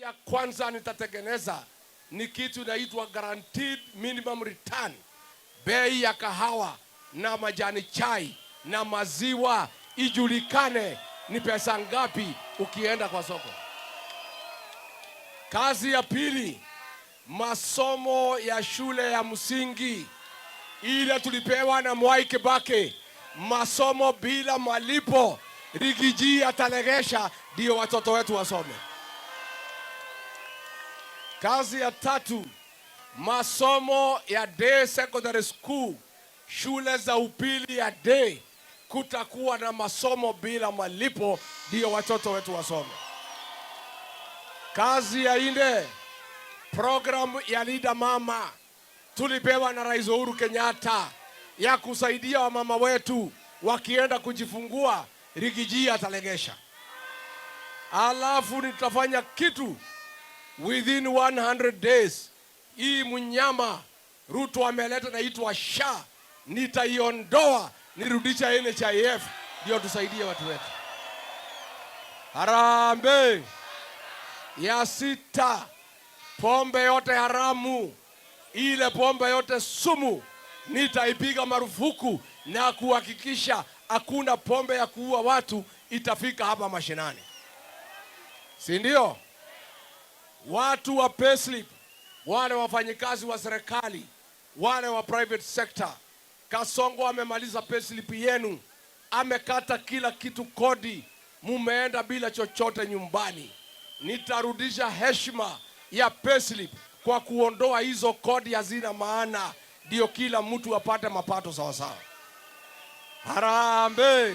ya kwanza nitatengeneza ni kitu inaitwa guaranteed minimum return. Bei ya kahawa na majani chai na maziwa ijulikane ni pesa ngapi ukienda kwa soko. Kazi ya pili, masomo ya shule ya msingi ile tulipewa na Mwai Kibaki, masomo bila malipo. Rigiji atalegesha ndio watoto wetu wasome. Kazi ya tatu, masomo ya day secondary school, shule za upili ya day, kutakuwa na masomo bila malipo ndio watoto wetu wasome. Kazi ya nne, program ya Linda Mama tulipewa na Rais Uhuru Kenyatta ya kusaidia wamama wetu wakienda kujifungua. Rigiji atalegesha. Alafu nitafanya kitu within 100 days. Hii mnyama Ruto ameleta naitwa SHA, nitaiondoa nirudisha NHIF ndio tusaidie watu wetu. Harambee ya sita, pombe yote haramu, ile pombe yote sumu nitaipiga marufuku na kuhakikisha hakuna pombe ya kuua watu itafika hapa mashinani. Si ndio? Watu wa payslip, wale wafanyikazi wa serikali, wale wa private sector, Kasongo amemaliza payslip yenu, amekata kila kitu kodi, mumeenda bila chochote nyumbani. Nitarudisha heshima ya payslip kwa kuondoa hizo kodi hazina maana, ndio kila mtu apate mapato sawa sawa. Harambee.